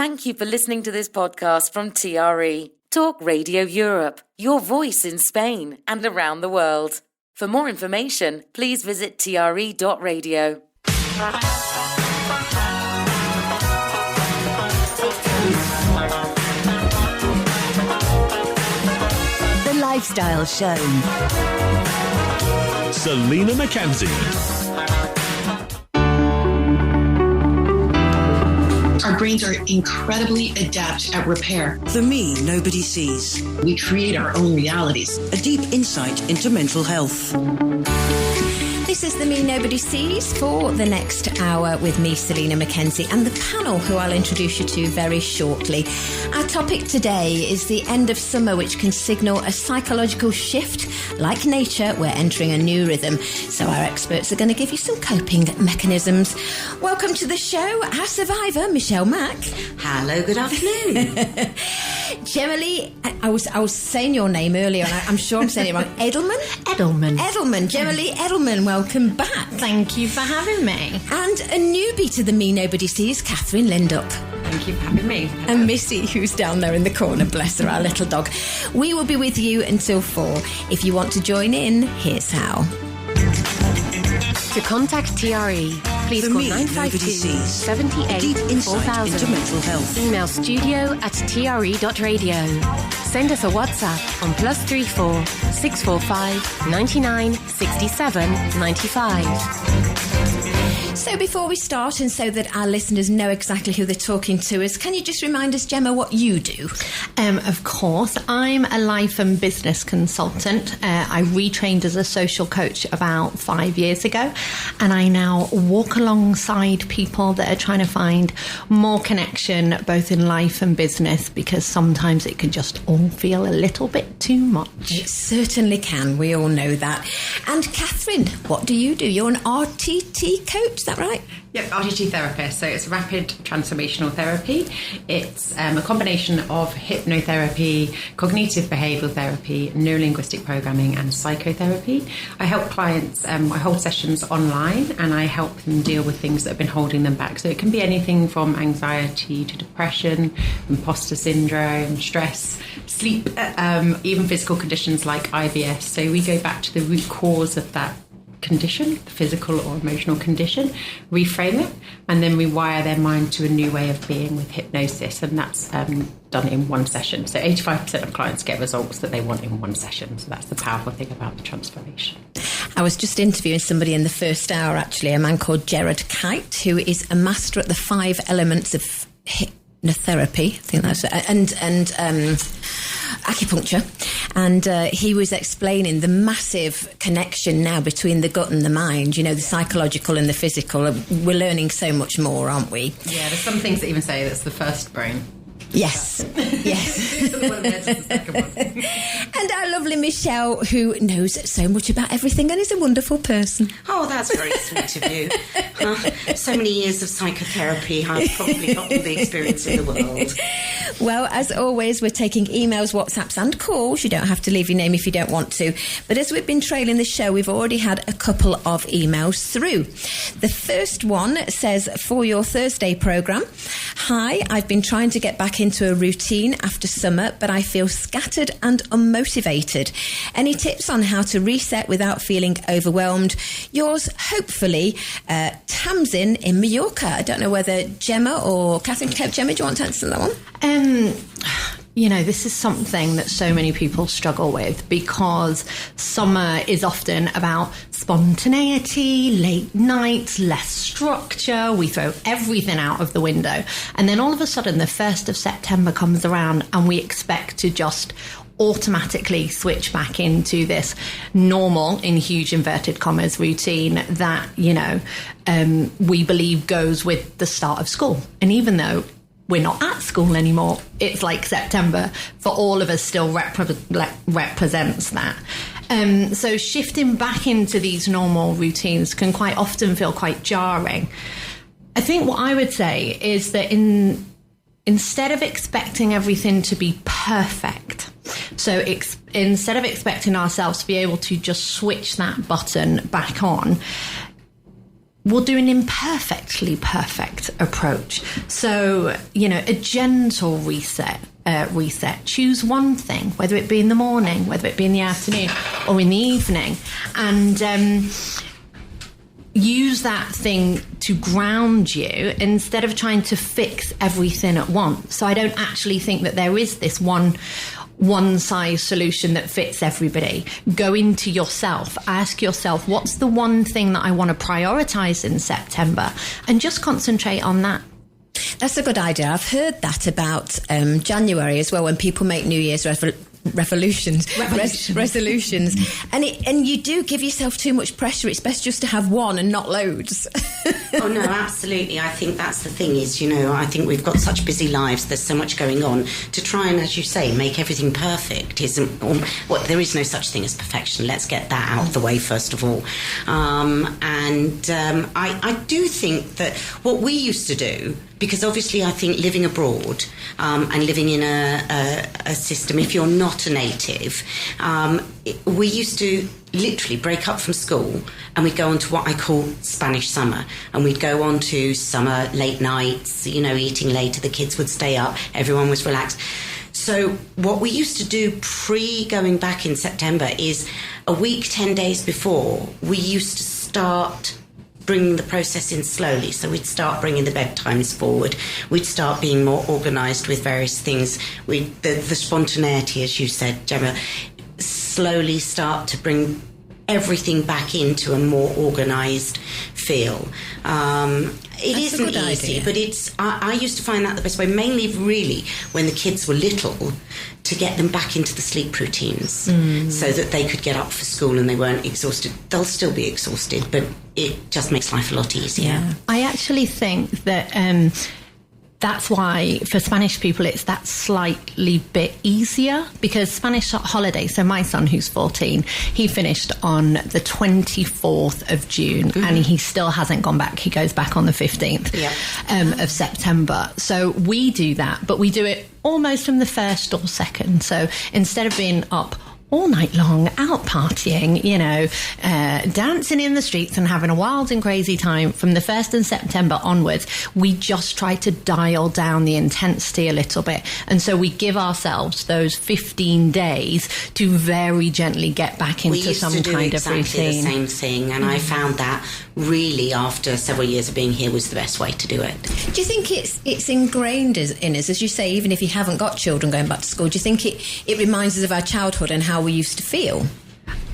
Thank you for listening to this podcast from TRE, Talk Radio Europe, your voice in Spain and around the world. For more information, please visit tre.radio. The Lifestyle Show. Selina MacKenzie. Our brains are incredibly adept at repair. The me nobody sees. We create our own realities. A deep insight into mental health. This is the Me Nobody Sees for the next hour with me, Selina MacKenzie, and the panel who I'll introduce you to very shortly. Our topic today is the end of summer, which can signal a psychological shift. Like nature, we're entering a new rhythm, so our experts are going to give you some coping mechanisms. Welcome to the show, our survivor, Michelle Mack. Hello, good afternoon. Gemma Lee, I was saying your name earlier, and I'm sure I'm saying it wrong. Edelman. Gemma Lee Edelman, welcome back. Thank you for having me. And a newbie to the Me Nobody Sees, Catherine Lindup. Thank you for having me. And Missy, who's down there in the corner, bless her, our little dog. We will be with you until 4. If you want to join in, here's how. To contact TRE, please call 952 78 Deep insight 4000. into mental health. Email studio@tre.radio. Send us a WhatsApp on +34 645 99 67 95. So before we start, and so that our listeners know exactly who they're talking to us, can you just remind us, Gemma, what you do? Of course, I'm a life and business consultant. I retrained as a social coach about 5 years ago, and I now walk alongside people that are trying to find more connection both in life and business, because sometimes it can just all feel a little bit too much. It certainly can. We all know that. And Catherine, what do you do? You're an RTT coach, is that right? Yep, RTT therapist. So it's rapid transformational therapy. It's a combination of hypnotherapy, cognitive behavioural therapy, neurolinguistic programming and psychotherapy. I help clients, I hold sessions online and I help them deal with things that have been holding them back. So it can be anything from anxiety to depression, imposter syndrome, stress, sleep, even physical conditions like IBS. So we go back to the root cause of that condition, the physical or emotional condition, reframe it, and then rewire their mind to a new way of being with hypnosis. And that's done in one session. So 85% of clients get results that they want in one session. So that's the powerful thing about the transformation. I was just interviewing somebody in the first hour, actually, a man called Gerard Kite, who is a master at the 5 elements of hypnotherapy, I think that's it, and acupuncture, and he was explaining the massive connection now between the gut and the mind, you know, the psychological and the physical. We're learning so much more, aren't we? Yeah, there's some things that even say that's the first brain. Yes, yes. And our lovely Michelle, who knows so much about everything and is a wonderful person. Oh, that's very sweet of you. So many years of psychotherapy, I've probably got all the experience in the world. Well, as always, we're taking emails, WhatsApps and calls. You don't have to leave your name if you don't want to. But as we've been trailing the show, we've already had a couple of emails through. The first one says, for your Thursday programme, hi, I've been trying to get back into a routine after summer, but I feel scattered and unmotivated. Any tips on how to reset without feeling overwhelmed? Yours, hopefully, Tamsin in Mallorca. I don't know whether Gemma or Catherine. Gemma, do you want to answer that one? You know, this is something that so many people struggle with, because summer is often about spontaneity, late nights, less structure. We throw everything out of the window. And then all of a sudden, the 1st of September comes around and we expect to just automatically switch back into this normal, in huge inverted commas, routine that, you know, we believe goes with the start of school. And even though we're not at school anymore, it's like September for all of us still represents that. So shifting back into these normal routines can quite often feel quite jarring. I think what I would say is that instead of expecting everything to be perfect, so instead of expecting ourselves to be able to just switch that button back on, we'll do an imperfectly perfect approach. So, a gentle reset. Choose one thing, whether it be in the morning, whether it be in the afternoon or in the evening, and use that thing to ground you instead of trying to fix everything at once. So I don't actually think that there is this one size solution that fits everybody. Go into yourself, ask yourself, what's the one thing that I want to prioritize in September, and just concentrate on that. That's a good idea. I've heard that about January as well, when people make New Year's resolutions, and you do give yourself too much pressure. It's best just to have one and not loads. Oh no, absolutely. I think that's the thing is, I think we've got such busy lives, there's so much going on, to try and, as you say, make everything perfect isn't, there is no such thing as perfection. Let's get that out of the way first of all. I do think that what we used to do, because obviously I think living abroad and living in a system, if you're not a native, we used to literally break up from school and we'd go on to what I call Spanish summer, and we'd go on to summer late nights, eating later, the kids would stay up, everyone was relaxed. So what we used to do pre-going back in September is a week, 10 days before, we used to start bringing the process in slowly. So we'd start bringing the bedtimes forward. We'd start being more organised with various things. The spontaneity, as you said, Gemma, slowly start to bring everything back into a more organised feel. It isn't easy, but I used to find that the best way, mainly really when the kids were little, to get them back into the sleep routines so that they could get up for school and they weren't exhausted. They'll still be exhausted, but it just makes life a lot easier. Yeah. I actually think that that's why for Spanish people it's that slightly bit easier, because Spanish holiday, so my son who's 14, he finished on the 24th of June and he still hasn't gone back. He goes back on the 15th of September. So we do that, but we do it almost from the 1st or 2nd. So instead of being up all night long, out partying, dancing in the streets and having a wild and crazy time from the 1st of September onwards, we just try to dial down the intensity a little bit. And so we give ourselves those 15 days to very gently get back into some kind of routine. We used to do exactly the same thing, and I found that really after several years of being here was the best way to do it. Do you think it's ingrained in us, as you say, even if you haven't got children going back to school? Do you think it reminds us of our childhood and how we used to feel?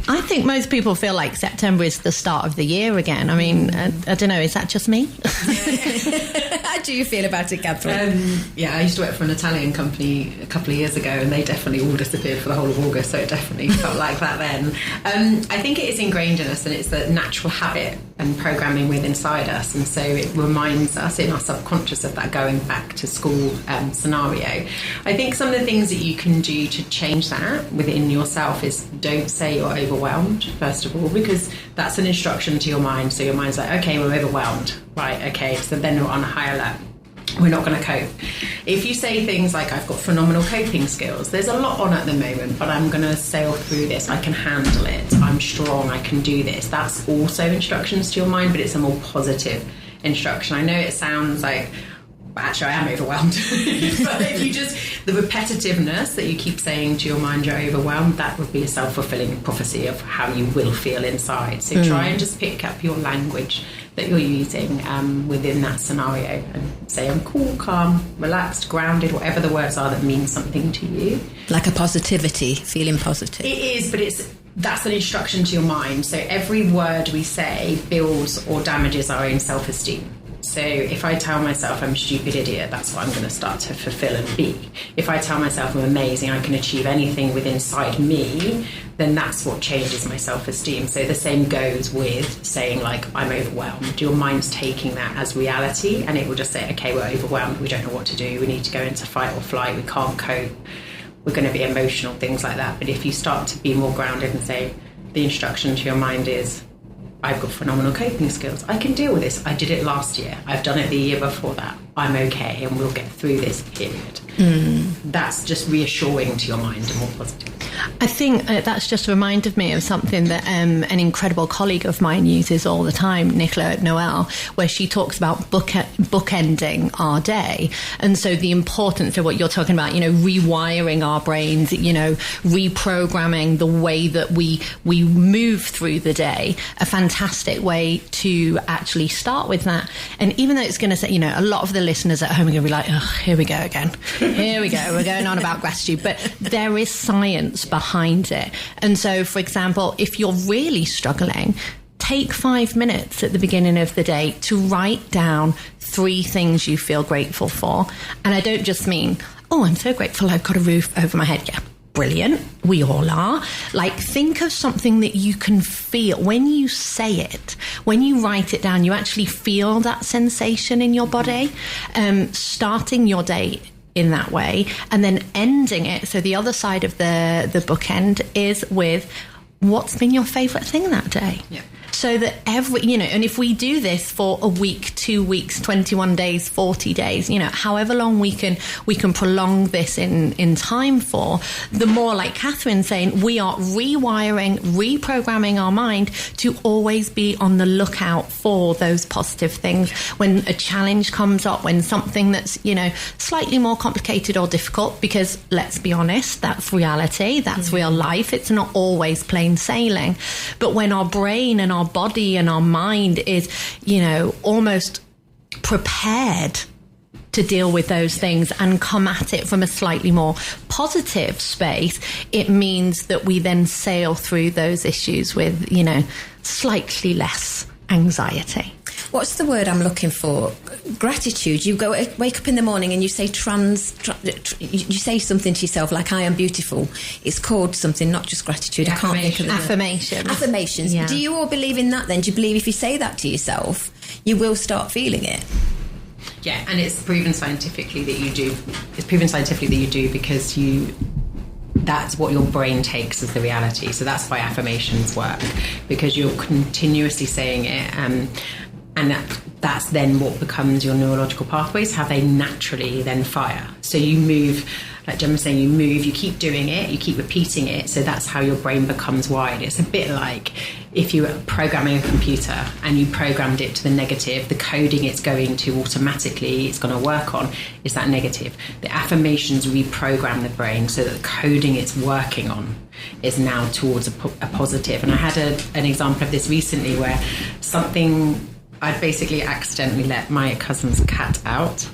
I think most people feel like September is the start of the year again. I mean, I don't know, is that just me? How do you feel about it, Catherine? I used to work for an Italian company a couple of years ago, and they definitely all disappeared for the whole of August, so it definitely felt like that then. I think it is ingrained in us, and it's the natural habit and programming within inside us, and so it reminds us in our subconscious of that going back to school scenario. I think some of the things that you can do to change that within yourself is don't say you're overwhelmed, first of all, because that's an instruction to your mind. So your mind's like, okay, we're overwhelmed, right? Okay, so then we're on a high alert. We're not going to cope. If you say things like, I've got phenomenal coping skills, there's a lot on at the moment, but I'm going to sail through this, I can handle it, I'm strong, I can do this. That's also instructions to your mind, but it's a more positive instruction. I know it sounds like, actually I am overwhelmed, but if you just, the repetitiveness that you keep saying to your mind you're overwhelmed, that would be a self-fulfilling prophecy of how you will feel inside. So try and just pick up your language that you're using within that scenario and say, I'm cool, calm, relaxed, grounded, whatever the words are that mean something to you. Like a positivity, feeling positive. It is, but that's an instruction to your mind. So every word we say builds or damages our own self-esteem. So if I tell myself I'm a stupid idiot, that's what I'm going to start to fulfill and be. If I tell myself I'm amazing, I can achieve anything within inside me, then that's what changes my self-esteem. So the same goes with saying, like, I'm overwhelmed. Your mind's taking that as reality, and it will just say, okay, we're overwhelmed, we don't know what to do, we need to go into fight or flight, we can't cope, we're going to be emotional, things like that. But if you start to be more grounded and say, the instruction to your mind is, I've got phenomenal coping skills. I can deal with this. I did it last year. I've done it the year before that. I'm okay, and we'll get through this period. That's just reassuring to your mind and more positive. I think that's just reminded me of something that an incredible colleague of mine uses all the time, Nicola Noel, where she talks about bookending our day. And so the importance of what you're talking about, rewiring our brains, reprogramming the way that we move through the day, a fantastic way to actually start with that. And even though it's going to say, a lot of the listeners at home are going to be like, oh, here we go again. Here we go. We're going on about gratitude. But there is science behind it. And so, for example, if you're really struggling, take 5 minutes at the beginning of the day to write down 3 things you feel grateful for. And I don't just mean, oh, I'm so grateful I've got a roof over my head. Yeah, brilliant. We all are. Like, think of something that you can feel. When you say it, when you write it down, you actually feel that sensation in your body. Starting your day in that way and then ending it. So the other side of the bookend is with what's been your favourite thing that day. Yeah. So that and if we do this for a week, 2 weeks, 21 days, 40 days, however long we can prolong this in time for, the more, like Catherine's saying, we are reprogramming our mind to always be on the lookout for those positive things. When a challenge comes up, when something that's, slightly more complicated or difficult, because let's be honest, that's reality, that's real life. It's not always plain sailing. But when our brain and our body and our mind is, almost prepared to deal with those things and come at it from a slightly more positive space, it means that we then sail through those issues with, slightly less anxiety. What's the word I'm looking for? Gratitude. You wake up in the morning and you say you say something to yourself like, I am beautiful. It's called something, not just gratitude. I can't think of it. Affirmations. Yeah. Do you all believe in that then? Do you believe if you say that to yourself, you will start feeling it? Yeah, and it's proven scientifically that you do. It's proven scientifically that you do because that's what your brain takes as the reality. So that's why affirmations work, because you're continuously saying it, and that's then what becomes your neurological pathways, how they naturally then fire. So you move, like Jem was saying, you keep doing it, you keep repeating it, so that's how your brain becomes wired. It's a bit like if you were programming a computer and you programmed it to the negative, the coding it's going to automatically, it's going to work on, is that negative. The affirmations reprogram the brain so that the coding it's working on is now towards a positive. And I had an example of this recently where I'd basically accidentally let my cousin's cat out,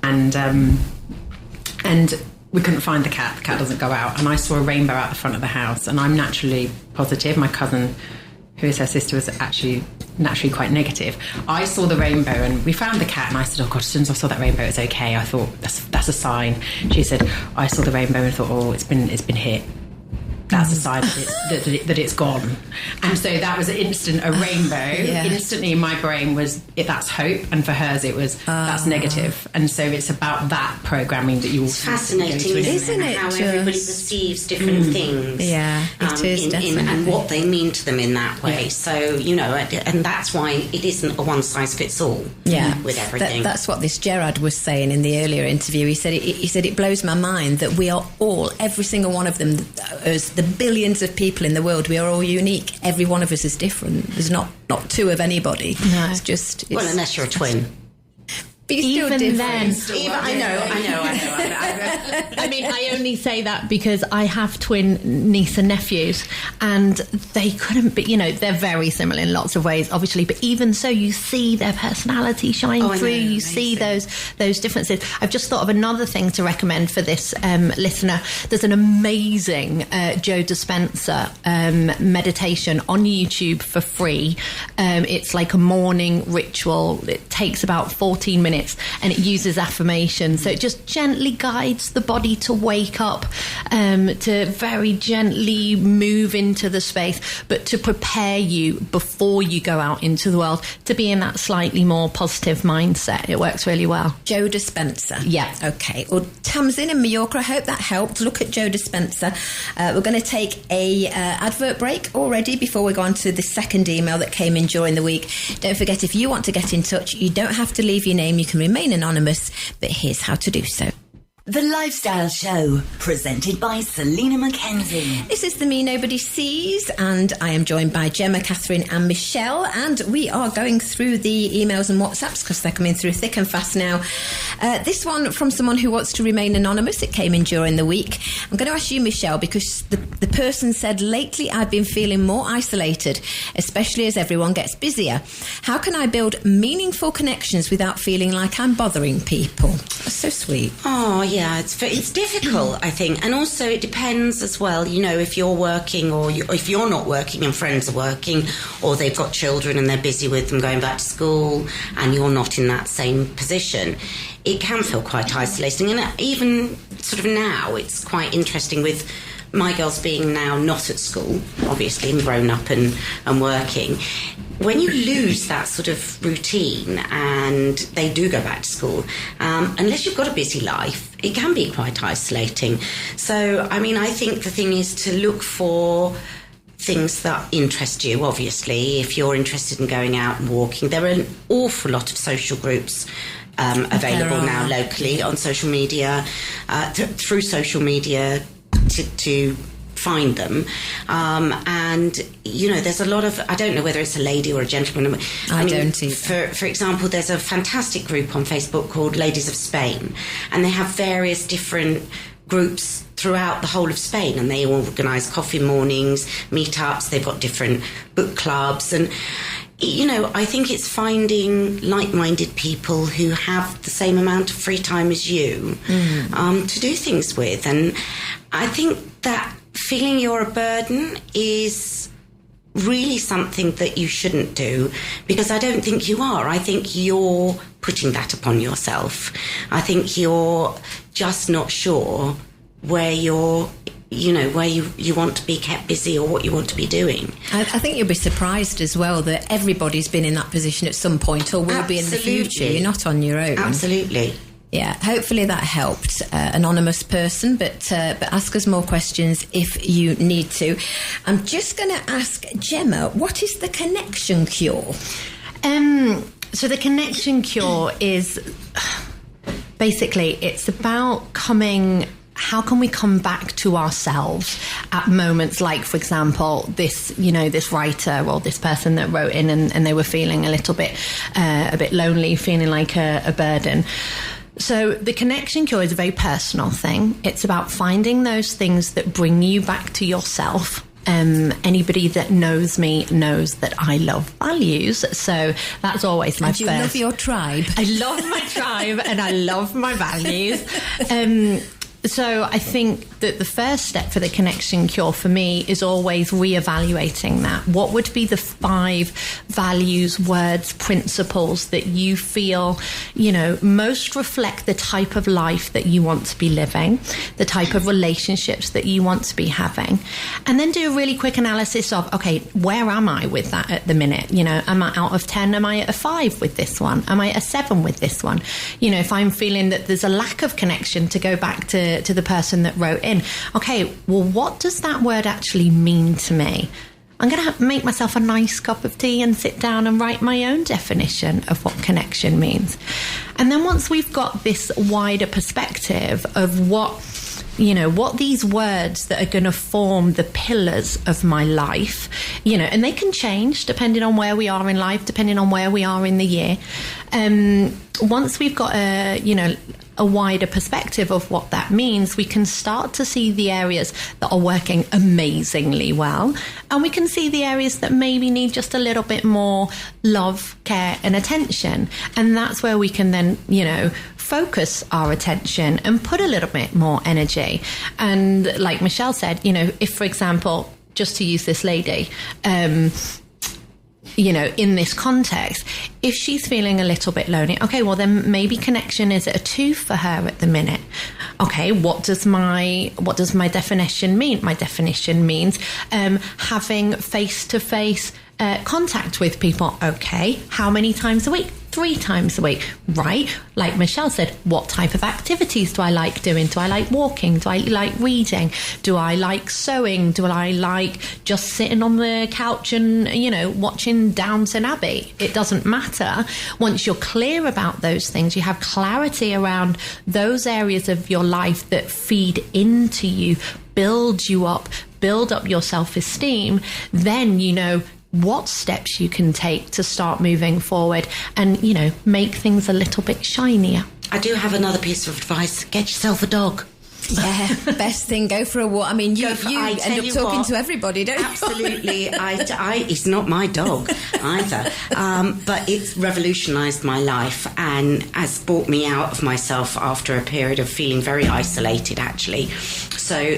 and we couldn't find the cat. The cat doesn't go out, and I saw a rainbow out the front of the house, and I'm naturally positive. My cousin, who is her sister, was actually naturally quite negative. I saw the rainbow and we found the cat, and I said, oh God, as soon as I saw that rainbow, it's okay. I thought that's a sign. She said, I saw the rainbow and thought, oh, it's been hit. That's a sign that it's gone. And so that was a rainbow. Yeah. Instantly in my brain that's hope, and for hers it was that's negative. And so it's about that programming that you also fascinating, isn't it? How everybody perceives different things. Yeah, it is definitely. And what they mean to them in that way. Yeah. So, and that's why it isn't a one size fits all. Yeah, with everything. That's what this Gerard was saying in the earlier interview. He said it blows my mind that we are all, every single one of them, as the billions of people in the world, we are all unique. Every one of us is different. There's not two of anybody. No. It's well, unless you're a twin. But you're still even different. then, I know. I mean, I only say that because I have twin niece and nephews, and they couldn't be, they're very similar in lots of ways, obviously, but even so, you see their personality shine through, you see those differences. I've just thought of another thing to recommend for this listener. There's an amazing Joe Dispenza meditation on YouTube for free. It's like a morning ritual. It takes about 14 minutes. And it uses affirmation, so it just gently guides ask the body to wake up, to very gently move into the space, but to prepare you before you go out into the world to be in that slightly more positive mindset. It works really well. Joe Dispenza. Yeah. Okay. Well, Tamsin in Mallorca, I hope that helped. Look at Joe Dispenza. We're going to take a advert break already before we go on to the second email that came in during the week. Don't forget, if you want to get in touch, you don't have to leave your name. You can remain anonymous, but here's how to do so. The Lifestyle Show, presented by Selina MacKenzie. This is the Me Nobody Sees, and I am joined by Gemma, Catherine and Michelle, and we are going through the emails and WhatsApps because they're coming through thick and fast now. This one from someone who wants to remain anonymous. It came in during the week. I'm going to ask you, Michelle, because the person said, lately I've been feeling more isolated, especially as everyone gets busier. How can I build meaningful connections without feeling like I'm bothering people? That's so sweet. Oh, yeah, it's difficult, I think. And also it depends as well, you know, if you're working or if you're not working and friends are working, or they've got children and they're busy with them going back to school and you're not in that same position, it can feel quite isolating. And even sort of now, it's quite interesting with my girls being now not at school, obviously, and grown up and working. When you lose that sort of routine and they do go back to school, unless you've got a busy life, it can be quite isolating. So, I mean, I think the thing is to look for things that interest you, obviously. If you're interested in going out and walking, there are an awful lot of social groups available now locally on social media, through social media to find them, and you know, there's a lot of, I don't know whether it's a lady or a gentleman. I mean, don't either. For example, there's a fantastic group on Facebook called Ladies of Spain, and they have various different groups throughout the whole of Spain, and they organise coffee mornings, meetups. They've got different book clubs, and you know, I think it's finding like-minded people who have the same amount of free time as you to do things with. And I think that feeling you're a burden is really something that you shouldn't do, because I don't think you are. I think you're putting that upon yourself. I think you're just not sure where you're, you know, where you want to be kept busy or what you want to be doing. I think you'll be surprised as well that everybody's been in that position at some point or will be in the future. You're not on your own. Absolutely. Yeah, hopefully that helped, anonymous person, but ask us more questions if you need to. I'm just going to ask Gemma, what is the connection cure? So the connection cure is basically, it's about how can we come back to ourselves at moments like, for example, this writer or this person that wrote in and they were feeling a little bit lonely, feeling like a burden. So the connection cure is a very personal thing. It's about finding those things that bring you back to yourself. Anybody that knows me knows that I love values, so that's always my first. And you love your tribe. I love my tribe and I love my values. So I think that the first step for the connection cure for me is always reevaluating that. What would be the 5 values, words, principles that you feel, you know, most reflect the type of life that you want to be living, the type of relationships that you want to be having, and then do a really quick analysis of, okay, where am I with that at the minute? You know, am I out of 10? Am I at a 5 with this one? Am I at a 7 with this one? You know, if I'm feeling that there's a lack of connection, to go back to the person that wrote in, okay, well, what does that word actually mean to me? I'm going to make myself a nice cup of tea and sit down and write my own definition of what connection means. And then once we've got this wider perspective of what these words that are going to form the pillars of my life, you know, and they can change depending on where we are in life, depending on where we are in the year. Once we've got a wider perspective of what that means, we can start to see the areas that are working amazingly well, and we can see the areas that maybe need just a little bit more love, care and attention. And that's where we can then, you know, focus our attention and put a little bit more energy. And like Michelle said, you know, if, for example, just to use this lady, you know, in this context, if she's feeling a little bit lonely, okay, well then maybe connection is at a 2 for her at the minute. Okay, what does my definition mean? My definition means having face-to-face contact with people. Okay, how many times a week? 3 times a week, right? Like Michelle said, what type of activities do I like doing? Do I like walking? Do I like reading? Do I like sewing? Do I like just sitting on the couch and, watching Downton Abbey? It doesn't matter. Once you're clear about those things, you have clarity around those areas of your life that feed into you, build you up, build up your self-esteem, then you know what steps you can take to start moving forward and, make things a little bit shinier. I do have another piece of advice. Get yourself a dog. Yeah, best thing, go for a walk. I mean, you end up talking to everybody, don't you? Absolutely. It's not my dog either, but it's revolutionised my life and has brought me out of myself after a period of feeling very isolated, actually. So,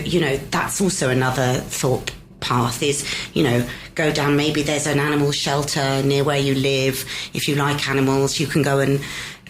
that's also another thought path is, go down, maybe there's an animal shelter near where you live. If you like animals, you can go and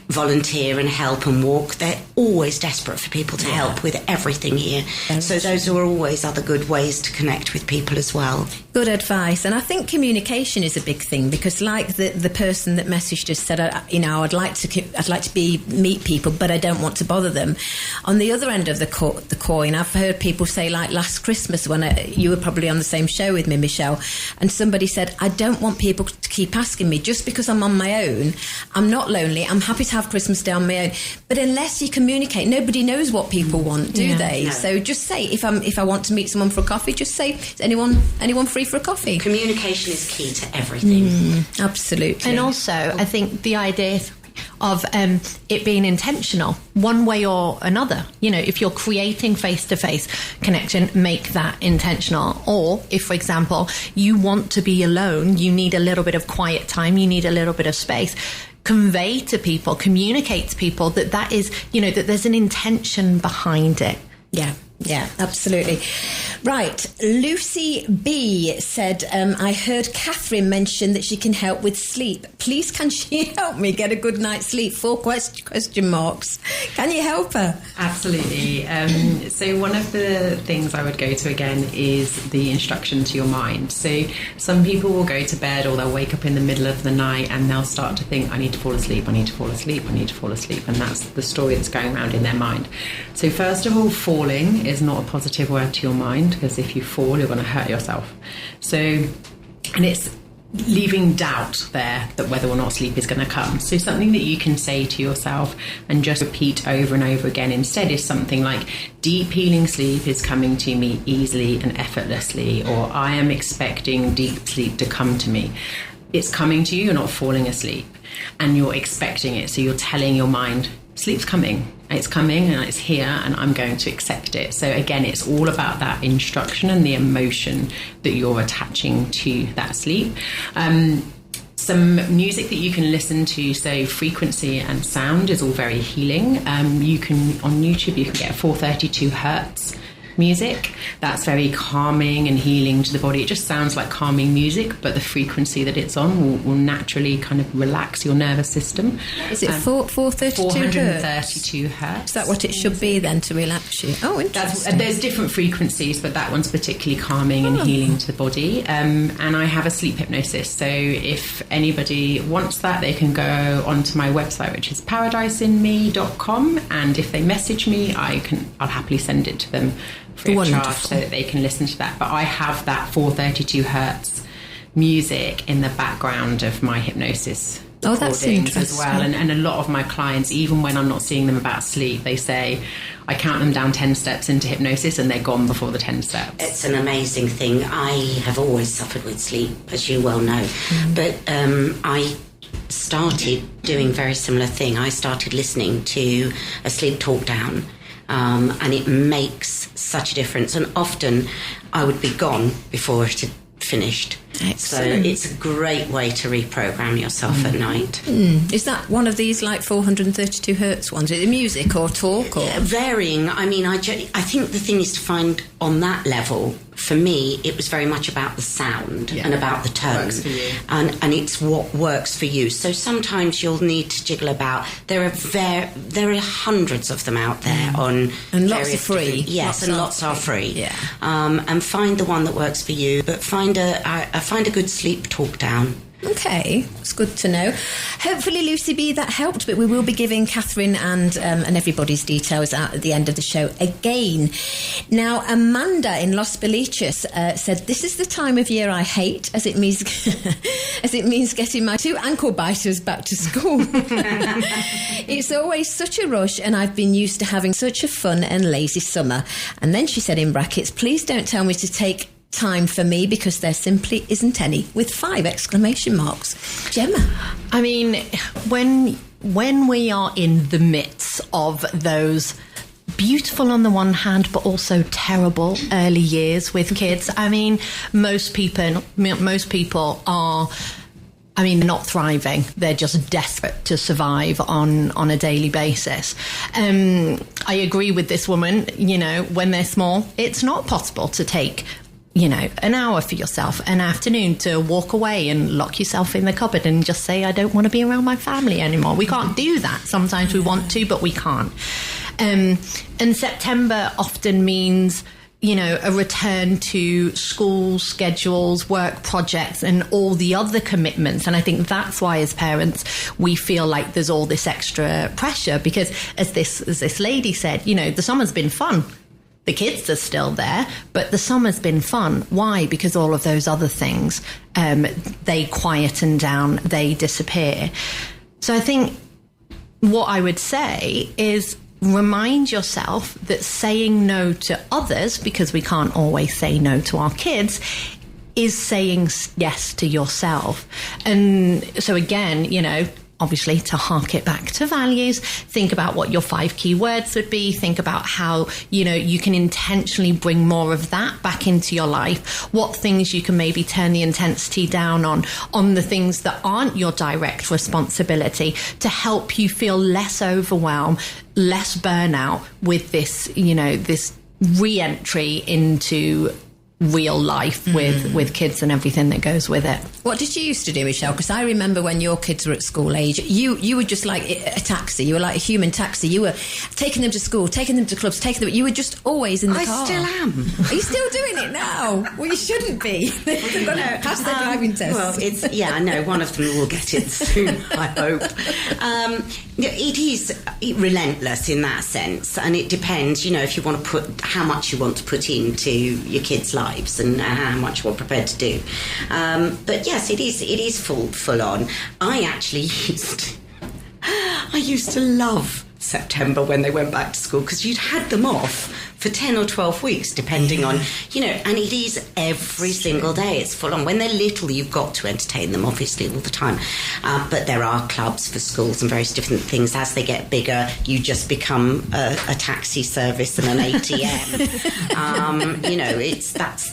volunteer and help and walk. They're always desperate for people to help with everything here. So those are always other good ways to connect with people as well. Good advice. And I think communication is a big thing because, like the person that messaged us said, I'd like to meet people, but I don't want to bother them. On the other end of the coin, I've heard people say, like last Christmas when you were probably on the same show with me, Michelle, and somebody said, I don't want people to keep asking me just because I'm on my own. I'm not lonely. I'm happy to have Christmas Day on my own. But unless you communicate, nobody knows what people want, do they? No. So just say, if I want to meet someone for a coffee, just say, is anyone free for a coffee? Communication is key to everything. Absolutely. And also, I think the idea of it being intentional, one way or another. If you're creating face-to-face connection, make that intentional. Or if, for example, you want to be alone, you need a little bit of quiet time, you need a little bit of space, convey to people, communicate to people that is, that there's an intention behind it. Yeah, absolutely. Right. Lucy B said, I heard Catherine mention that she can help with sleep. Please, can she help me get a good night's sleep? 4 question marks. Can you help her? Absolutely. So one of the things I would go to again is the instruction to your mind. So some people will go to bed or they'll wake up in the middle of the night and they'll start to think, I need to fall asleep, I need to fall asleep, I need to fall asleep. And that's the story that's going around in their mind. So first of all, falling is not a positive word to your mind, because if you fall, you're going to hurt yourself. So, and it's leaving doubt there that whether or not sleep is going to come. So something that you can say to yourself and just repeat over and over again instead is something like, deep healing sleep is coming to me easily and effortlessly, or I am expecting deep sleep to come to me. It's coming to you, you're not falling asleep, and you're expecting it. So you're telling your mind, sleep's coming. It's coming and it's here and I'm going to accept it. So again, it's all about that instruction and the emotion that you're attaching to that sleep. Some music that you can listen to, so frequency and sound is all very healing. You can, on YouTube, you can get 432 hertz music. That's very calming and healing to the body. It just sounds like calming music, but the frequency that it's on will naturally kind of relax your nervous system. Is it 432 hertz? Is that what it should be then to relax you? Oh, interesting. There's different frequencies, but that one's particularly calming and healing to the body. And I have a sleep hypnosis, so if anybody wants that, they can go onto my website, which is paradiseinme.com, and if they message me, I'll happily send it to them free of charge so that they can listen to that. But I have that 432 hertz music in the background of my hypnosis. Oh, that's interesting. As well. And a lot of my clients, even when I'm not seeing them about sleep, they say, I count them down 10 steps into hypnosis and they're gone before the 10 steps. It's an amazing thing. I have always suffered with sleep, as you well know. But I started doing a very similar thing. I started listening to a sleep talk down. And it makes such a difference. And often I would be gone before it had finished. Excellent. So it's a great way to reprogram yourself at night. Is that one of these like 432 hertz ones? Is it music or talk? Or? Varying. I mean, I think the thing is to find on that level for me, it was very much about the sound and about the tone. Works for you. And it's what works for you. So sometimes you'll need to jiggle about. There are hundreds of them out there on... And lots are free. Yes, lots are free. Yeah. And find the one that works for you, but find a good sleep talk down. Okay, it's good to know. Hopefully, Lucy B, that helped, but we will be giving Catherine and everybody's details out at the end of the show again. Now, Amanda in Los Beliches said, "This is the time of year I hate, as it means getting my 2 ankle biters back to school. It's always such a rush, and I've been used to having such a fun and lazy summer." And then she said in brackets, "Please don't tell me to take time for me because there simply isn't any," with 5 exclamation marks. Gemma? I mean, when we are in the midst of those beautiful on the one hand but also terrible early years with kids, I mean, most people are, I mean, not thriving. They're just desperate to survive on a daily basis. I agree with this woman, you know, when they're small, it's not possible to take, you know, an hour for yourself, an afternoon to walk away and lock yourself in the cupboard and just say, I don't want to be around my family anymore. We can't do that. Sometimes we want to, but we can't. And September often means, you know, a return to school schedules, work projects, and all the other commitments. And I think that's why, as parents, we feel like there's all this extra pressure because, as this lady said, you know, the summer's been fun. The kids are still there, but the summer's been fun. Why? Because all of those other things, they quieten down, they disappear. So I think what I would say is remind yourself that saying no to others, because we can't always say no to our kids, is saying yes to yourself. And so again, you know, obviously, to hark it back to values, think about what your 5 key words would be. Think about how, you know, you can intentionally bring more of that back into your life. What things you can maybe turn the intensity down on the things that aren't your direct responsibility to help you feel less overwhelmed, less burnout with this, you know, this re-entry into real life with kids and everything that goes with it. What did you used to do, Michelle? Because I remember when your kids were at school age, you were just like a taxi. You were like a human taxi. You were taking them to school, taking them to clubs, you were just always in the car. I still am. Are you still doing it now? Well, you shouldn't be. They've got to pass their driving test. Well, I know one of them will get it soon, I hope. It is relentless in that sense, and it depends, you know, if you want to put how much you want to put into your kids' lives and how much you're prepared to do. But yes, it is full on. I actually used to love September when they went back to school because you'd had them off for 10 or 12 weeks, depending on, you know, and it is every single day. It's full on. When they're little, you've got to entertain them, obviously, all the time. But there are clubs for schools and various different things. As they get bigger, you just become a taxi service and an ATM. You know, that's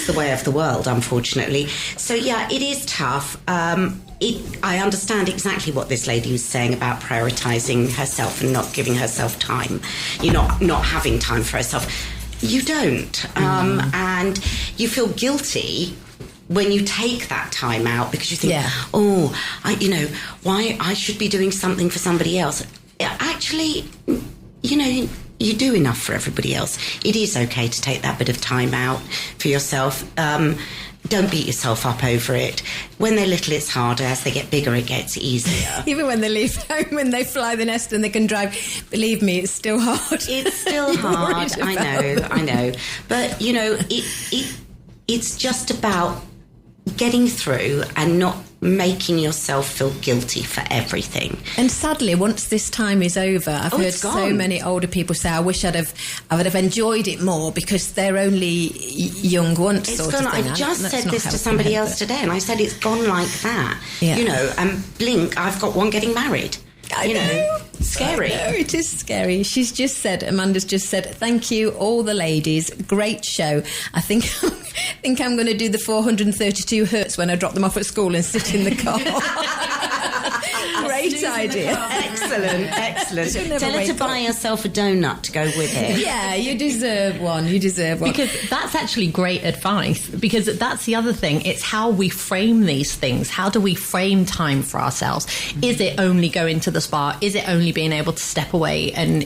the way of the world, unfortunately. So, yeah, it is tough. I understand exactly what this lady was saying about prioritising herself and not giving herself time. You're not having time for herself. You don't. And you feel guilty when you take that time out because you think, why I should be doing something for somebody else. Actually, you know, you do enough for everybody else. It is okay to take that bit of time out for yourself. Don't beat yourself up over it. When they're little, it's harder. As they get bigger, it gets easier. Even when they leave home and they fly the nest and they can drive, believe me, it's still hard. It's still hard. I know. But, you know, it's just about getting through and not making yourself feel guilty for everything. And sadly, once this time is over, I've heard so many older people say, I wish I would have enjoyed it more because they're only young once. It's sort gone. of thing. I just said this to somebody else today, and I said it's gone like that. Yeah. You know, and blink, I've got one getting married. I know. Scary. I know, it is scary. Amanda's just said, thank you, all the ladies. Great show. I think I'm going to do the 432 hertz when I drop them off at school and sit in the car. Great idea. Excellent. Tell her to buy herself a donut to go with it. Yeah, you deserve one. Because that's actually great advice, because that's the other thing. It's how we frame these things. How do we frame time for ourselves? Is it only going to the spa? Is it only being able to step away and,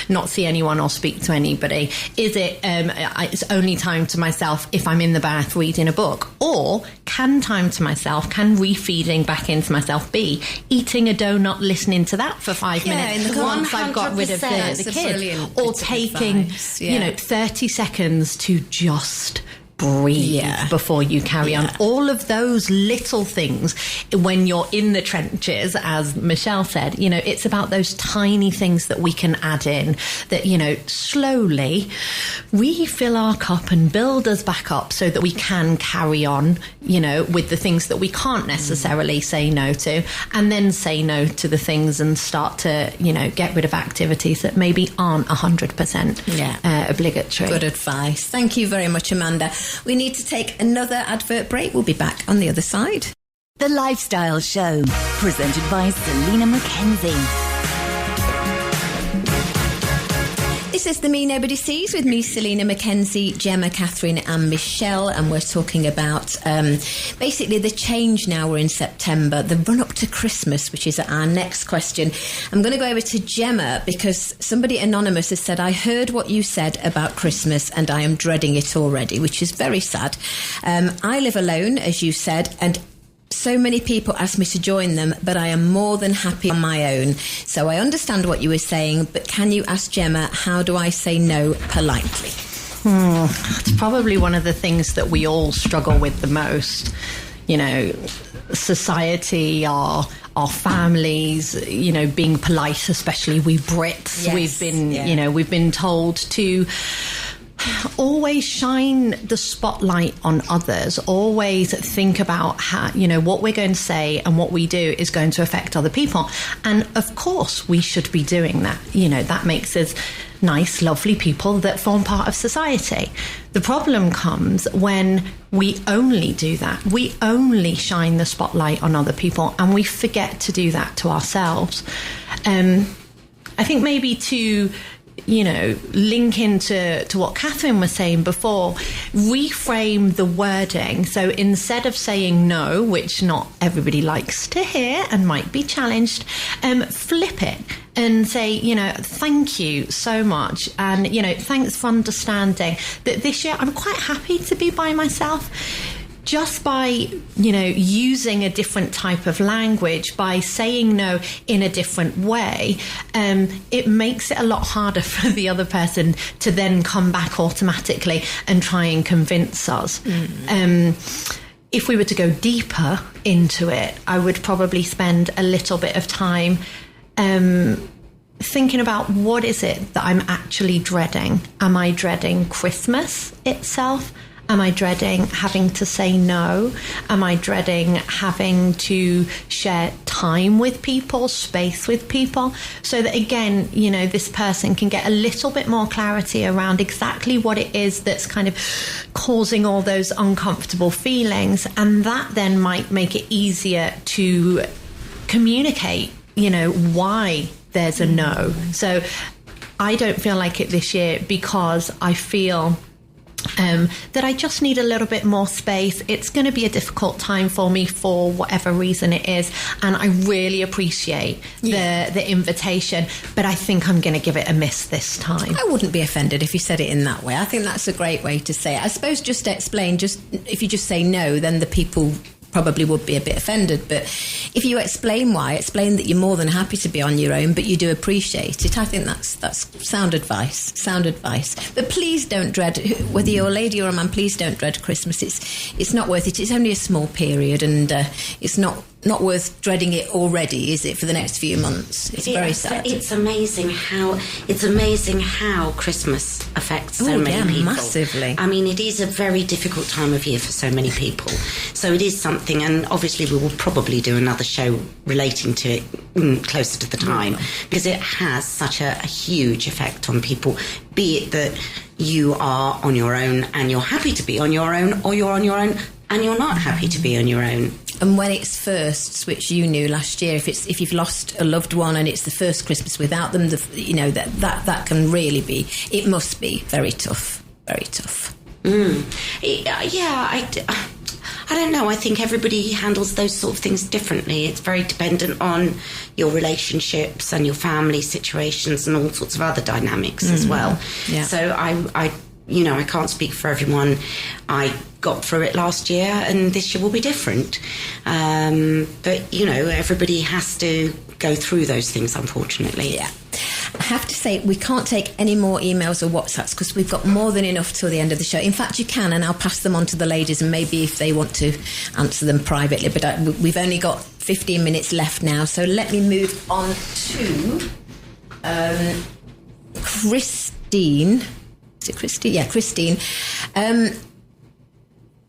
not see anyone or speak to anybody? Is it it's only time to myself if I'm in the bath reading a book? Or can time to myself, can refeeding back into myself be eating a donut, listening to that for 5 minutes once I've got rid of the kids? Or taking, 30 seconds to just breathe before you carry on. All of those little things when you're in the trenches, as Michelle said, it's about those tiny things that we can add in that, slowly refill our cup and build us back up so that we can carry on, with the things that we can't necessarily say no to, and then say no to the things and start to, get rid of activities that maybe aren't 100% obligatory. Good advice. Thank you very much, Amanda. We need to take another advert break. We'll be back on the other side. The Lifestyle Show, presented by Selina MacKenzie. This is The Me Nobody Sees with me, Selina MacKenzie, Gemma, Catherine and Michelle, and we're talking about basically the change now. We're in September, the run-up to Christmas, which is our next question. I'm going to go over to Gemma because somebody anonymous has said, I heard what you said about Christmas and I am dreading it already, which is very sad. I live alone, as you said, and so many people ask me to join them, but I am more than happy on my own. So I understand what you were saying, but can you ask Gemma, how do I say no politely? It's probably one of the things that we all struggle with the most. Society, our families, being polite, especially we Brits. Yes, we've been told to always shine the spotlight on others, always think about how, what we're going to say and what we do is going to affect other people. And of course we should be doing that. That makes us nice, lovely people that form part of society. The problem comes when we only do that. We only shine the spotlight on other people and we forget to do that to ourselves. I think maybe to link into what Catherine was saying before, reframe the wording. So instead of saying no, which not everybody likes to hear and might be challenged, flip it and say, thank you so much. And, thanks for understanding that this year I'm quite happy to be by myself. Just by, using a different type of language, by saying no in a different way, it makes it a lot harder for the other person to then come back automatically and try and convince us. If we were to go deeper into it, I would probably spend a little bit of time thinking about what is it that I'm actually dreading. Am I dreading Christmas itself? Am I dreading having to say no? Am I dreading having to share time with people, space with people? So that, again, this person can get a little bit more clarity around exactly what it is that's kind of causing all those uncomfortable feelings. And that then might make it easier to communicate, why there's a no. So I don't feel like it this year because I feel that I just need a little bit more space. It's going to be a difficult time for me for whatever reason it is, and I really appreciate the invitation, but I think I'm going to give it a miss this time. I wouldn't be offended if you said it in that way. I think that's a great way to say it. I suppose just explain, if you just say no, then the people probably would be a bit offended, but if you explain why, explain that you're more than happy to be on your own, but you do appreciate it, I think that's sound advice. But please don't dread, whether you're a lady or a man, please don't dread Christmas. It's not worth it. It's only a small period, and it's not worth dreading it already, is it, for the next few months? It's very sad. It's amazing how Christmas affects so many people. Massively. I mean, it is a very difficult time of year for so many people. So it is something, and obviously we will probably do another show relating to it closer to the time, because it has such a huge effect on people, be it that you are on your own and you're happy to be on your own, or you're on your own and you're not happy to be on your own. And when it's firsts, which you knew last year, if you've lost a loved one and it's the first Christmas without them, that can really be. It must be very tough. Very tough. I don't know. I think everybody handles those sort of things differently. It's very dependent on your relationships and your family situations and all sorts of other dynamics as well. Yeah. So I can't speak for everyone. I got through it last year, and this year will be different. But everybody has to go through those things, unfortunately. Yeah. I have to say, we can't take any more emails or WhatsApps because we've got more than enough till the end of the show. In fact, you can, and I'll pass them on to the ladies, and maybe if they want to answer them privately. But we've only got 15 minutes left now, so let me move on to Christine. Is it Christine? Yeah, Christine.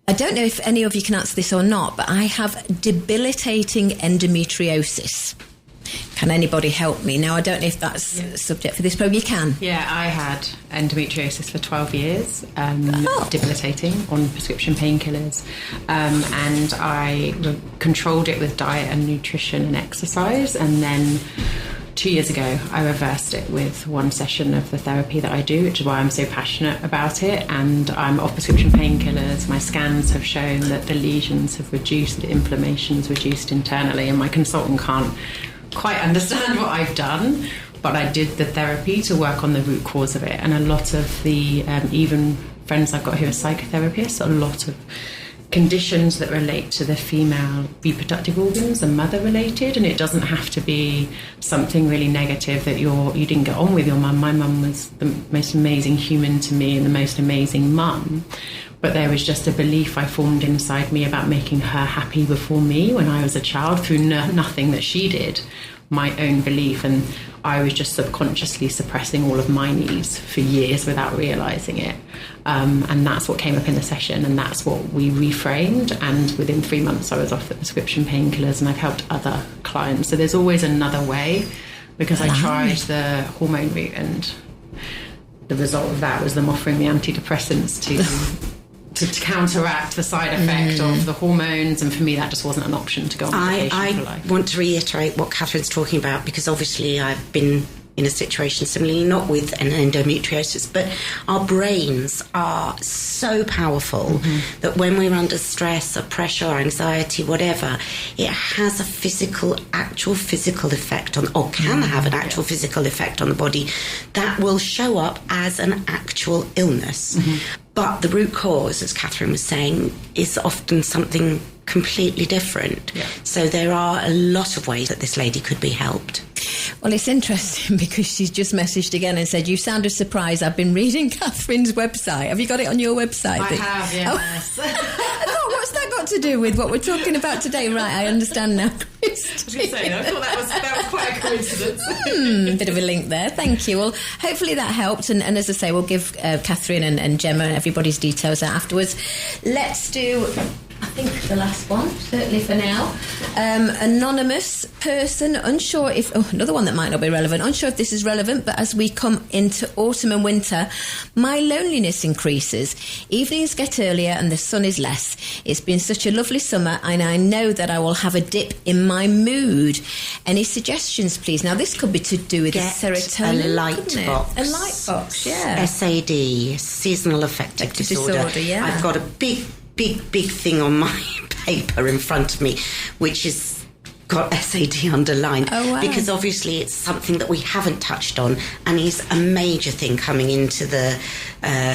I don't know if any of you can answer this or not, but I have debilitating endometriosis. Can anybody help me? Now, I don't know if that's a subject for this program. You can. Yeah, I had endometriosis for 12 years, debilitating on prescription painkillers. And I controlled it with diet and nutrition and exercise. And then 2 years ago, I reversed it with one session of the therapy that I do, which is why I'm so passionate about it. And I'm off prescription painkillers. My scans have shown that the lesions have reduced, the inflammation's reduced internally, and my consultant can't quite understand what I've done, but I did the therapy to work on the root cause of it. And a lot of the even friends I've got who are psychotherapists, a lot of conditions that relate to the female reproductive organs are mother related, and it doesn't have to be something really negative that you didn't get on with your mum. My mum was the most amazing human to me and the most amazing mum, but there was just a belief I formed inside me about making her happy before me when I was a child through nothing that she did, my own belief. And I was just subconsciously suppressing all of my needs for years without realising it. And that's what came up in the session, and that's what we reframed. And within 3 months, I was off the prescription painkillers, and I've helped other clients. So there's always another way, because I tried the hormone route, and the result of that was them offering me antidepressants to counteract the side effect of the hormones, and for me that just wasn't an option to go on medication for life. I want to reiterate what Catherine's talking about, because obviously I've been in a situation similarly, not with an endometriosis, but our brains are so powerful that when we're under stress or pressure or anxiety, whatever, it has a actual physical effect on, or can have an actual physical effect on the body that will show up as an actual illness. But the root cause, as Catherine was saying, is often something completely different. Yeah. So there are a lot of ways that this lady could be helped. Well, it's interesting because she's just messaged again and said, "You sounded surprised. I've been reading Catherine's website." Have you got it on your website? I have, yes. Oh, what's that got to do with what we're talking about today? Right, I understand now. I was going to say, I thought that was quite a coincidence. Bit of a link there. Thank you. Well, hopefully that helped. And as I say, we'll give Catherine and Gemma and everybody's details out afterwards. Let's do, I think, the last one, certainly for now. Anonymous person, unsure if... Oh, another one that might not be relevant. Unsure if this is relevant, but as we come into autumn and winter, my loneliness increases. Evenings get earlier and the sun is less. It's been such a lovely summer, and I know that I will have a dip in my mood. Any suggestions, please? Now, this could be to do with serotonin. A light box. A light box, yeah. SAD, seasonal affective disorder. Yeah. I've got a big thing on my paper in front of me, which is got SAD underlined. Oh, wow. Because obviously it's something that we haven't touched on, and is a major thing coming into the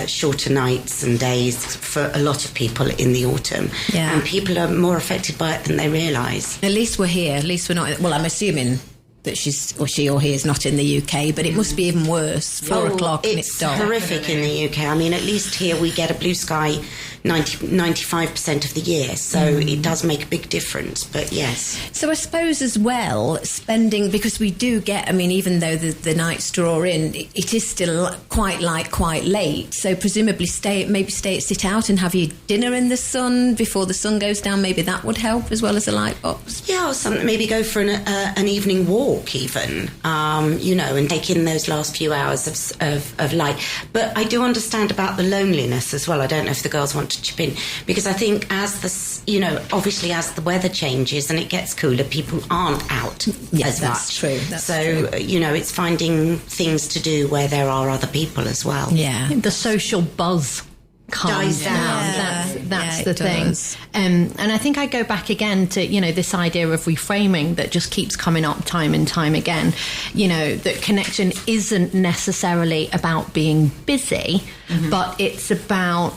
shorter nights and days for a lot of people in the autumn. Yeah. And people are more affected by it than they realise. At least we're here. At least we're not... Well, I'm assuming that she or he is not in the UK, but it must be even worse. 4 o'clock and it's dark. It's horrific in the UK. I mean, at least here we get a blue sky 95% of the year, so it does make a big difference. But yes. So I suppose as well, spending, because we do get, I mean, even though the nights draw in, it is still quite late. So presumably sit out and have your dinner in the sun before the sun goes down. Maybe that would help as well as a light box. Yeah, or something. Maybe go for an evening walk. walk even, and take in those last few hours of light. But I do understand about the loneliness as well. I don't know if the girls want to chip in, because I think obviously as the weather changes and it gets cooler, people aren't out as much. True. That's so, true. It's finding things to do where there are other people as well. Yeah. The social buzz dies down. That's the thing. And I think I go back again to, this idea of reframing that just keeps coming up time and time again. That connection isn't necessarily about being busy, but it's about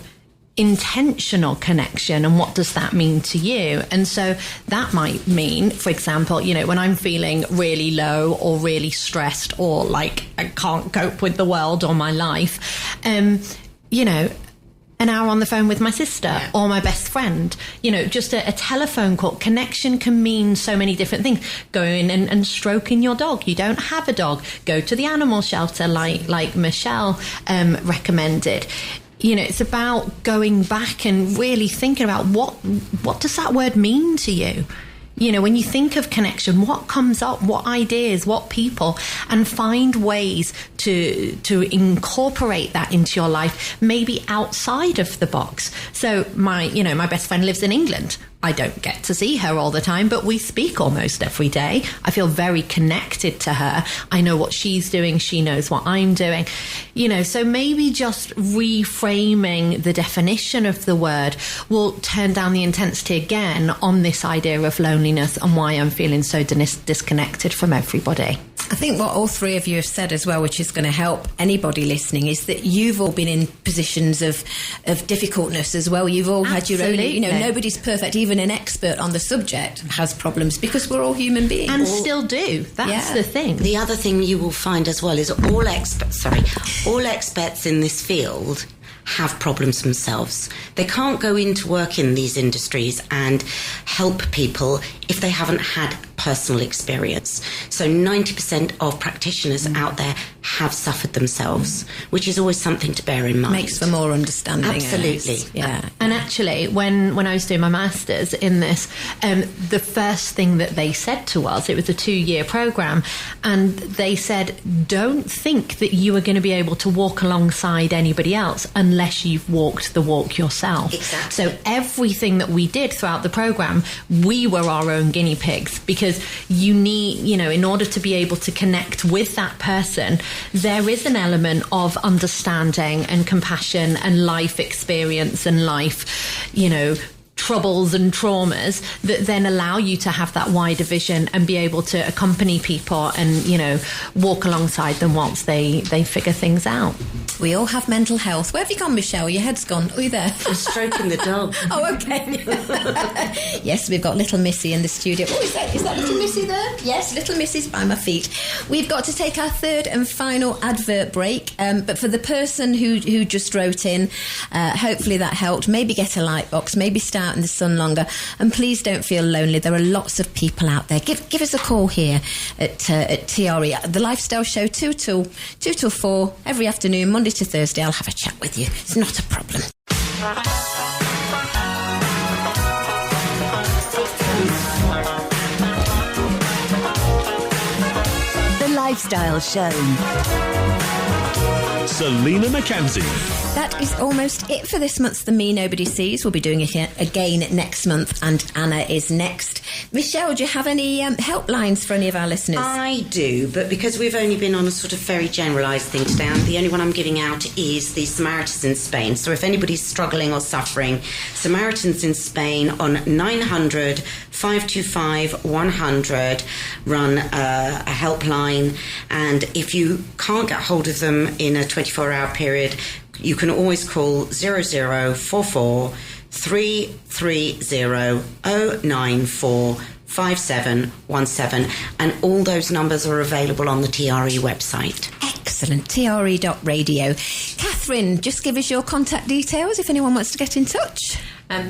intentional connection. And what does that mean to you? And so that might mean, for example, when I'm feeling really low or really stressed or like I can't cope with the world or my life, an hour on the phone with my sister or my best friend, just a telephone call. Connection can mean so many different things. Going and stroking your dog. You don't have a dog. Go to the animal shelter like Michelle recommended. It's about going back and really thinking about what does that word mean to you? When you think of connection, what comes up, what ideas, what people, and find ways to incorporate that into your life, maybe outside of the box. So my best friend lives in England. I don't get to see her all the time, but we speak almost every day. I feel very connected to her. I know what she's doing. She knows what I'm doing. So maybe just reframing the definition of the word will turn down the intensity again on this idea of loneliness and why I'm feeling so disconnected from everybody. I think what all three of you have said as well, which is going to help anybody listening, is that you've all been in positions of difficultness as well. You've all had your own, nobody's perfect. Even an expert on the subject has problems because we're all human beings. And still do. That's the thing. The other thing you will find as well is all experts in this field have problems themselves. They can't go into work in these industries and help people if they haven't had personal experience. So 90% of practitioners out there have suffered themselves, which is always something to bear in mind. Makes for more understanding. Absolutely. Yeah. And actually, when I was doing my master's in this, the first thing that they said to us, it was a 2-year program, and they said, don't think that you are going to be able to walk alongside anybody else unless you've walked the walk yourself. Exactly. So everything that we did throughout the program, we were our own guinea pigs, because you need, in order to be able to connect with that person, there is an element of understanding and compassion and life experience and life, troubles and traumas that then allow you to have that wider vision and be able to accompany people and, walk alongside them whilst they figure things out. We all have mental health. Where have you gone, Michelle? Your head's gone. Are you there? I'm stroking the dog. Oh, okay. Yes, we've got little Missy in the studio. Oh, is that little Missy there? Yes, little Missy's by my feet. We've got to take our third and final advert break. But for the person who just wrote in, hopefully that helped. Maybe get a light box. Maybe stay out in the sun longer. And please don't feel lonely. There are lots of people out there. Give us a call here at TRE. The Lifestyle Show, 2 till 4 every afternoon, Monday to Thursday. I'll have a chat with you. It's not a problem. The Lifestyle Show. Selina MacKenzie. That is almost it for this month's The Me Nobody Sees. We'll be doing it again next month, and Anna is next. Michelle, do you have any helplines for any of our listeners? I do, but because we've only been on a sort of very generalised thing today, the only one I'm giving out is the Samaritans in Spain. So if anybody's struggling or suffering, Samaritans in Spain on 900 525 100 run a helpline, and if you can't get hold of them in a 24-hour period, you can always call 0044 330 094 5717, and all those numbers are available on the TRE website. Excellent. TRE.radio. Catherine, just give us your contact details if anyone wants to get in touch.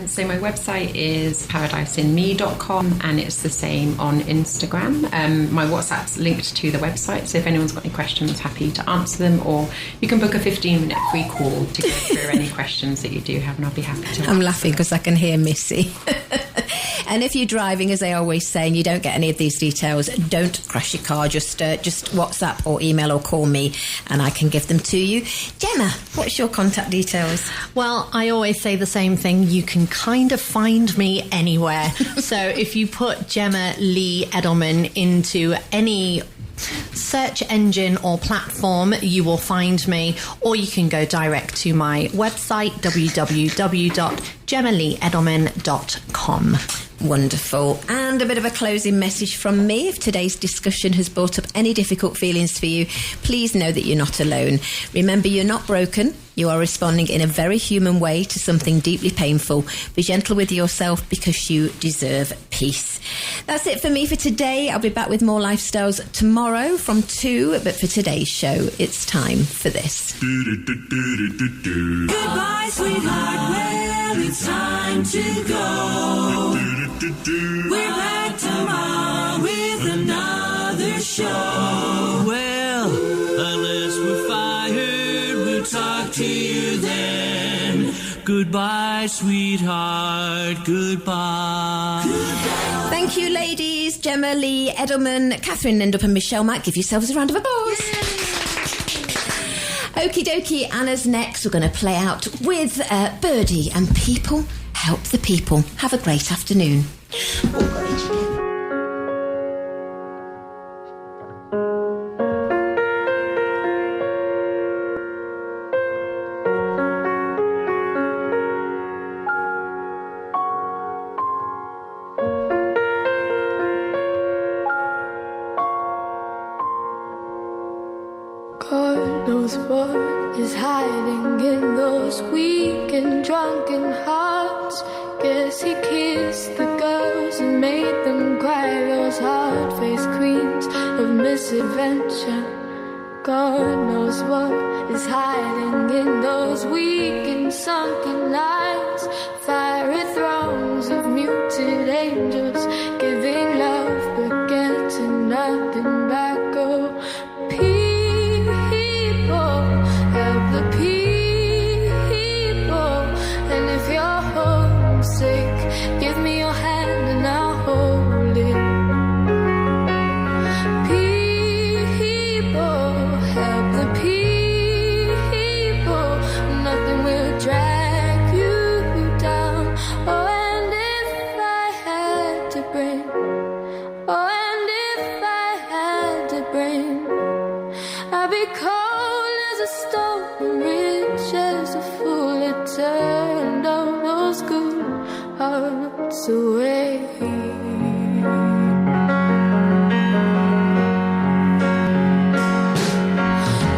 So my website is paradiseinme.com, and it's the same on Instagram. My WhatsApp's linked to the website, so if anyone's got any questions, happy to answer them, or you can book a 15-minute free call to go through any questions that you do have, and I'll be happy to answer. I'm laughing because I can hear Missy. And if you're driving, as I always say, and you don't get any of these details, don't crash your car. Just WhatsApp or email or call me and I can give them to you. Gemma, what's your contact details? Well, I always say the same thing. You can kind of find me anywhere. So if you put Gemma Lee Edelman into any search engine or platform, you will find me, or you can go direct to my website, www.gemmaleeedelman.com. Wonderful. And a bit of a closing message from me. If today's discussion has brought up any difficult feelings for you, please know that you're not alone. Remember, you're not broken. You are responding in a very human way to something deeply painful. Be gentle with yourself because you deserve peace. That's it for me for today. I'll be back with more lifestyles tomorrow from 2. But for today's show, it's time for this. Goodbye, sweetheart. Well, it's time to go. We're back tomorrow with another show. Well, unless we're fired, we'll talk to you then. Goodbye, sweetheart. Goodbye. Thank you, ladies. Gemma Lee Edelman, Catherine Lindup and Michelle Mack. Give yourselves a round of applause. Okie dokie, Anna's next. We're going to play out with Birdie and People Help the People. Have a great afternoon. God knows what is hiding in those weak and drunken hearts. Guess he kissed the girls and made them cry, those hard-faced queens of misadventure. God knows what is hiding in those weak and sunken lines. Fiery thrones of muted angels giving love but getting nothing back. Oh, people, help the people. And if you're homesick, give me your hand and I'll hold it. People, help the people. Nothing will drag you down. Oh, and if I had to bring, oh, and if I had to bring, I'd be cold as a stone and rich as a fool. It turned all those good hearts away.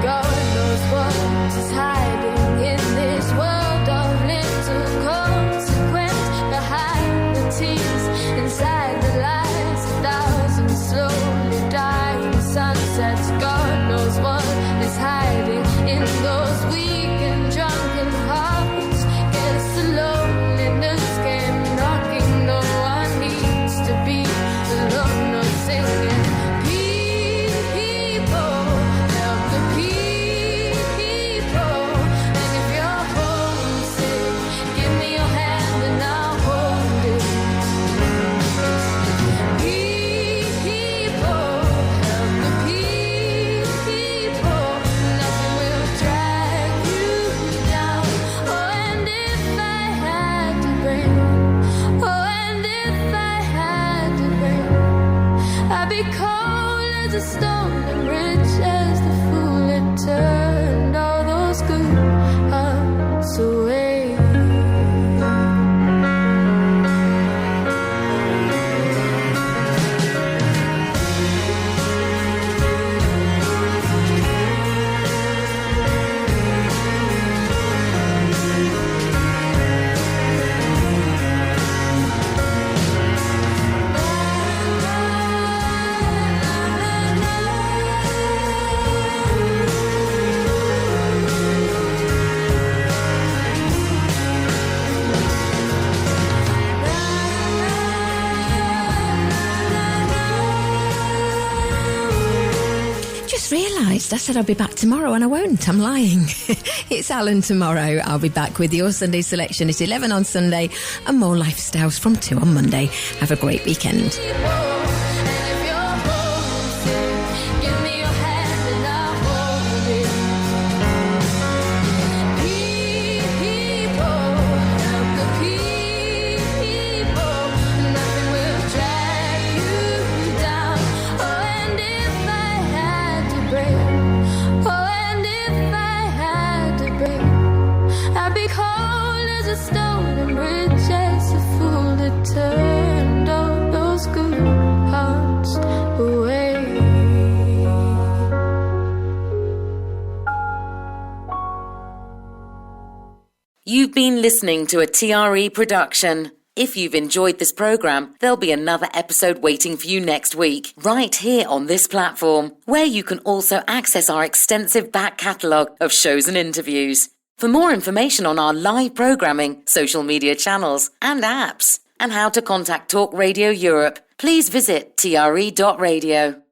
God knows what is hiding in this world of little consequence. Behind the tears, inside the lies, 1,000 slowly dying sunsets. God knows what is hiding in those weak and drunken hearts. Guess the loneliness came knocking, no one realised I said I'll be back tomorrow and I won't. I'm lying. It's Alan tomorrow. I'll be back with your Sunday selection at 11 on Sunday and more lifestyles from 2 on Monday. Have a great weekend. Turned all those good hearts away. You've been listening to a TRE production. If you've enjoyed this programme, there'll be another episode waiting for you next week, right here on this platform, where you can also access our extensive back catalogue of shows and interviews. For more information on our live programming, social media channels and apps, and how to contact Talk Radio Europe, please visit tre.radio.